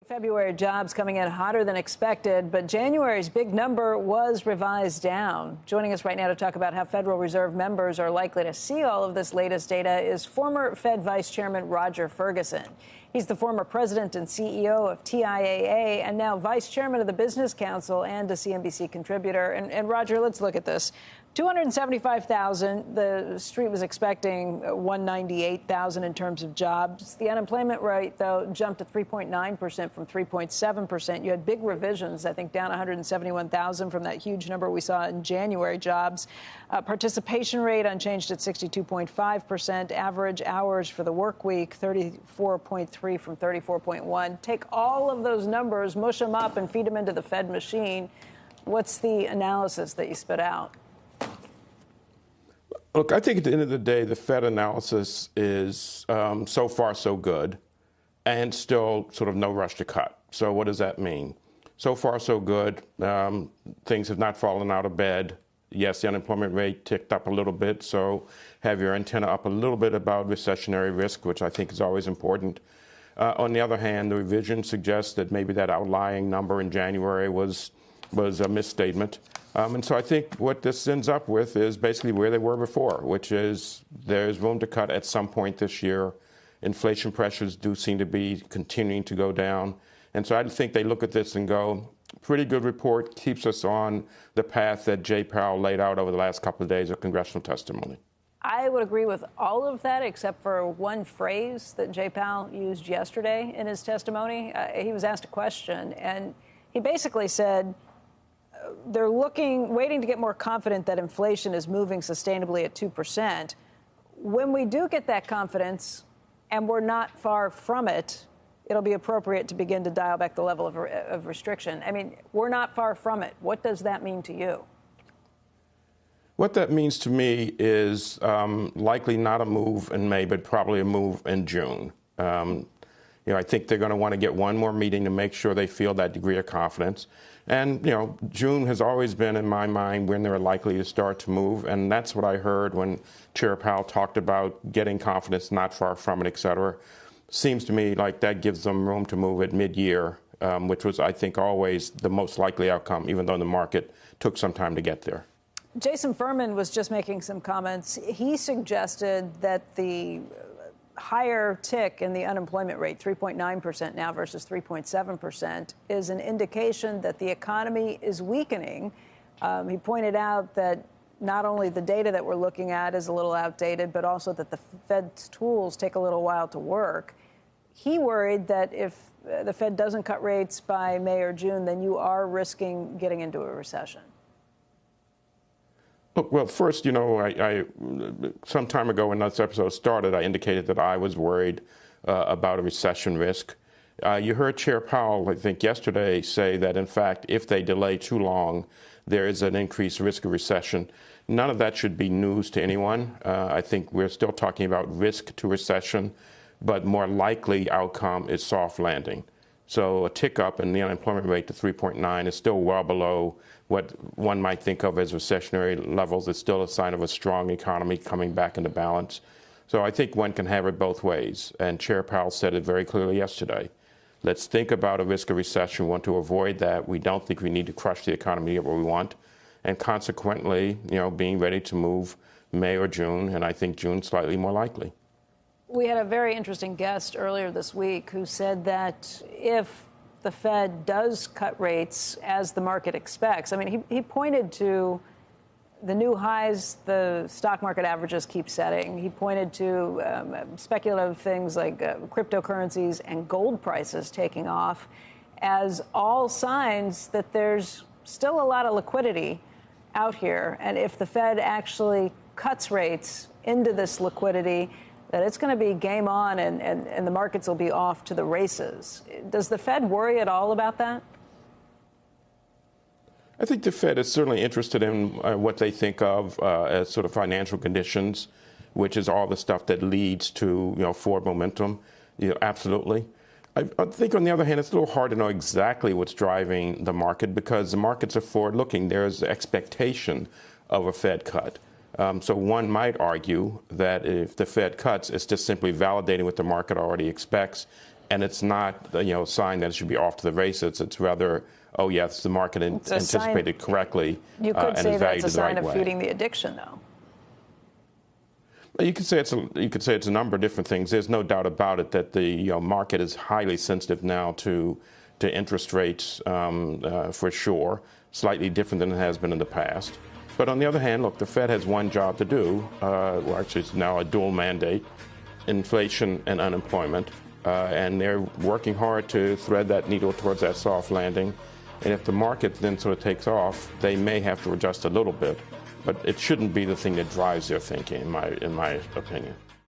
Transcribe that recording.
February jobs coming in hotter than expected, but January's big number was revised down. Joining us right now to talk about how Federal Reserve members are likely to see all of this latest data is former Fed Vice Chairman Roger Ferguson. He's the former president and CEO of TIAA and now vice chairman of the Business Council and a CNBC contributor. And Roger, let's look at this. 275,000. The street was expecting 198,000 in terms of jobs. The unemployment rate, though, jumped to 3.9% from 3.7%. You had big revisions, I think, down 171,000 from that huge number we saw in January jobs. Participation rate unchanged at 62.5%. Average hours for the work week, 34.3 from 34.1. Take all of those numbers, mush them up, and feed them into the Fed machine. What's the analysis that you spit out? Look, I think at the end of the day, the Fed analysis is so far so good and still sort of no rush to cut. So what does that mean? So far so good. Things have not fallen out of bed. Yes, the unemployment rate ticked up a little bit, so have your antenna up a little bit about recessionary risk, which I think is always important. On the other hand, the revision suggests that maybe that outlying number in January was a misstatement. And so I think what this ends up with is basically where they were before, which is there's room to cut at some point this year. Inflation pressures do seem to be continuing to go down. And so I think they look at this and go, pretty good report, keeps us on the path that Jay Powell laid out over the last couple of days of congressional testimony. I would agree with all of that, except for one phrase that Jay Powell used yesterday in his testimony. He was asked a question, and he basically said, they're waiting to get more confident that inflation is moving sustainably at 2%. When we do get that confidence, and we're not far from it, it'll be appropriate to begin to dial back the level of restriction. I mean, we're not far from it. What does that mean to you? What that means to me is likely not a move in May, but probably a move in June. I think they're going to want to get one more meeting to make sure they feel that degree of confidence. And, June has always been, in my mind, when they're likely to start to move. And that's what I heard when Chair Powell talked about getting confidence, not far from it, et cetera. Seems to me like that gives them room to move at mid-year, which was, I think, always the most likely outcome, even though the market took some time to get there. Jason Furman was just making some comments. He suggested that the higher tick in the unemployment rate, 3.9% now versus 3.7%, is an indication that the economy is weakening. He pointed out that not only the data that we're looking at is a little outdated, but also that the Fed's tools take a little while to work. He worried that if the Fed doesn't cut rates by May or June, then you are risking getting into a recession. Look, well, first, I some time ago when this episode started, I indicated that I was worried about a recession risk. You heard Chair Powell, I think, yesterday say that, in fact, if they delay too long, there is an increased risk of recession. None of that should be news to anyone. I think we're still talking about risk to recession, but more likely outcome is soft landing. So a tick up in the unemployment rate to 3.9 is still well below what one might think of as recessionary levels. It's still a sign of a strong economy coming back into balance. So I think one can have it both ways. And Chair Powell said it very clearly yesterday. Let's think about a risk of recession. We want to avoid that. We don't think we need to crush the economy to get what we want. And consequently, being ready to move May or June, and I think June slightly more likely. We had a very interesting guest earlier this week who said that if the Fed does cut rates as the market expects, I mean, he pointed to the new highs the stock market averages keep setting. He pointed to speculative things like cryptocurrencies and gold prices taking off as all signs that there's still a lot of liquidity out here. And if the Fed actually cuts rates into this liquidity, that it's going to be game on and the markets will be off to the races. Does the Fed worry at all about that? I think the Fed is certainly interested in what they think of as sort of financial conditions, which is all the stuff that leads to, forward momentum. Absolutely. I think, on the other hand, it's a little hard to know exactly what's driving the market because the markets are forward-looking. There's expectation of a Fed cut. So one might argue that if the Fed cuts, it's just simply validating what the market already expects and it's not a sign that it should be off to the races. It's rather, oh yes, the market anticipated correctly. You could and say that's a sign of way. feeding the addiction, though. You could say it's a number of different things. There's no doubt about it that the market is highly sensitive now to interest rates for sure, slightly different than it has been in the past. But on the other hand, look, the Fed has one job to do. Well, actually, it's now a dual mandate: inflation and unemployment, and they're working hard to thread that needle towards that soft landing. And if the market then sort of takes off, they may have to adjust a little bit. But it shouldn't be the thing that drives their thinking, in my opinion.